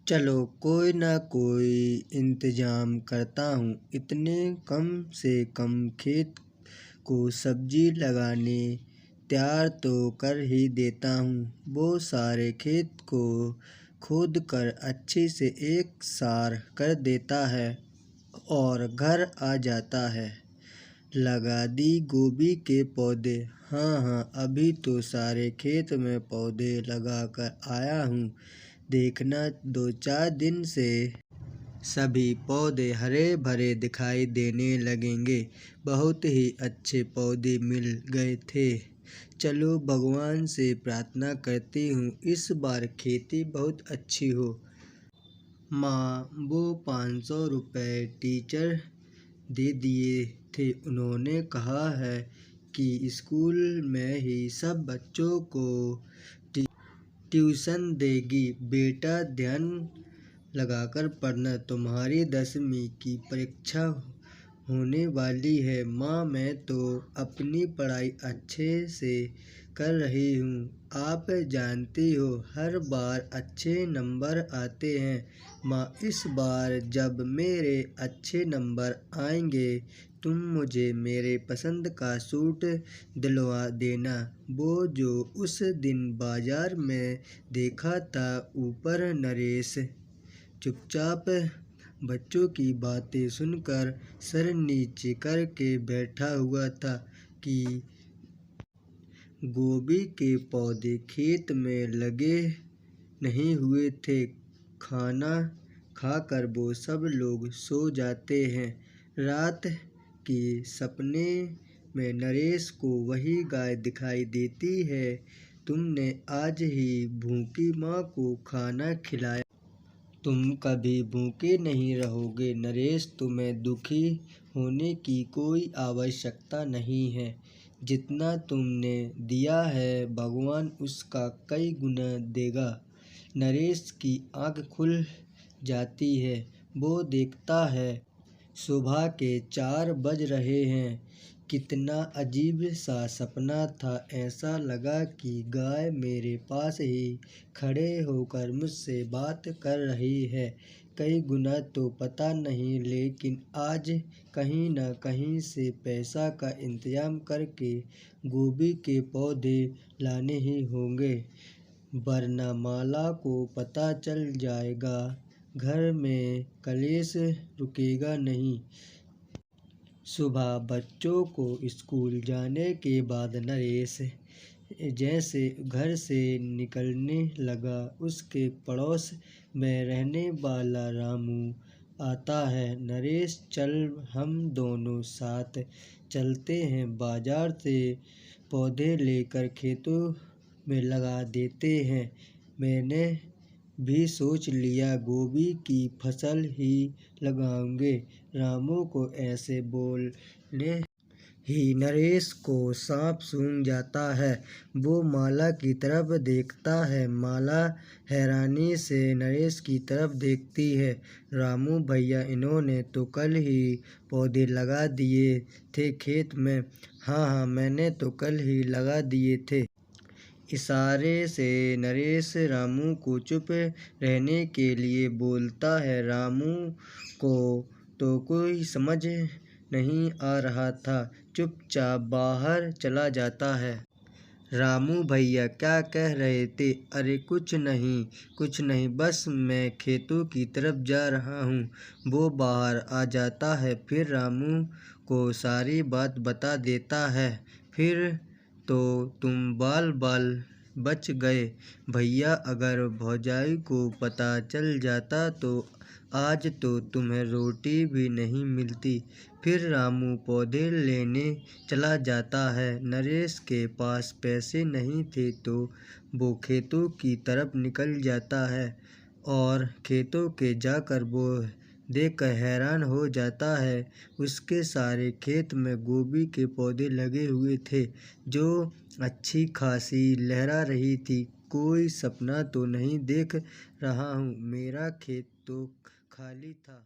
चलो कोई ना कोई इंतजाम करता हूँ। इतने कम से कम खेत को सब्जी लगाने तैयार तो कर ही देता हूँ। वो सारे खेत को खोद कर अच्छे से एक सार कर देता है और घर आ जाता है। लगा दी गोभी के पौधे। हाँ, अभी तो सारे खेत में पौधे लगा कर आया हूँ। देखना 2-4 दिन से सभी पौधे हरे भरे दिखाई देने लगेंगे। बहुत ही अच्छे पौधे मिल गए थे। चलो भगवान से प्रार्थना करती हूँ इस बार खेती बहुत अच्छी हो। माँ, वो 500 रुपये टीचर दे दिए थे। उन्होंने कहा है कि स्कूल में ही सब बच्चों को ट्यूशन देगी। बेटा ध्यान लगाकर पढ़ना, तुम्हारी 10वीं की परीक्षा होने वाली है। माँ, मैं तो अपनी पढ़ाई अच्छे से कर रही हूँ। आप जानती हो हर बार अच्छे नंबर आते हैं। माँ, इस बार जब मेरे अच्छे नंबर आएंगे तुम मुझे मेरे पसंद का सूट दिलवा देना। वो जो उस दिन बाजार में देखा था। ऊपर नरेश चुपचाप बच्चों की बातें सुनकर सर नीचे करके बैठा हुआ था कि गोभी के पौधे खेत में लगे नहीं हुए थे। खाना खाकर वो सब लोग सो जाते हैं। रात के सपने में नरेश को वही गाय दिखाई देती है। तुमने आज ही भूखी माँ को खाना खिलाया, तुम कभी भूखे नहीं रहोगे। नरेश, तुम्हें दुखी होने की कोई आवश्यकता नहीं है। जितना तुमने दिया है भगवान उसका कई गुना देगा। नरेश की आँख खुल जाती है। वो देखता है सुबह के 4 बज रहे हैं। कितना अजीब सा सपना था। ऐसा लगा कि गाय मेरे पास ही खड़े होकर मुझसे बात कर रही है। कई गुना तो पता नहीं, लेकिन आज कहीं न कहीं से पैसा का इंतजाम करके गोभी के पौधे लाने ही होंगे, वरना माला को पता चल जाएगा। घर में कलेश रुकेगा नहीं। सुबह बच्चों को स्कूल जाने के बाद नरेश जैसे घर से निकलने लगा, उसके पड़ोस में रहने वाला रामू आता है। नरेश, चल हम दोनों साथ चलते हैं। बाजार से पौधे लेकर खेतों में लगा देते हैं। मैंने भी सोच लिया गोभी की फसल ही लगाऊंगे। रामू को ऐसे बोलने ही नरेश को सांप सूंघ जाता है। वो माला की तरफ देखता है। माला हैरानी से नरेश की तरफ देखती है। रामू भैया, इन्होंने तो कल ही पौधे लगा दिए थे खेत में। हाँ, मैंने तो कल ही लगा दिए थे। इशारे से नरेश रामू को चुप रहने के लिए बोलता है। रामू को तो कोई समझ नहीं आ रहा था, चुपचाप बाहर चला जाता है। रामू भैया क्या कह रहे थे? अरे कुछ नहीं, बस मैं खेतों की तरफ जा रहा हूँ। वो बाहर आ जाता है, फिर रामू को सारी बात बता देता है। फिर तो तुम बाल बच गए भैया। अगर भौजाई को पता चल जाता तो आज तो तुम्हें रोटी भी नहीं मिलती। फिर रामू पौधे लेने चला जाता है। नरेश के पास पैसे नहीं थे तो वो खेतों की तरफ निकल जाता है और खेतों के जाकर वो देखकर हैरान हो जाता है। उसके सारे खेत में गोभी के पौधे लगे हुए थे, जो अच्छी खासी लहरा रही थी। कोई सपना तो नहीं देख रहा हूँ, मेरा खेत तो खाली था।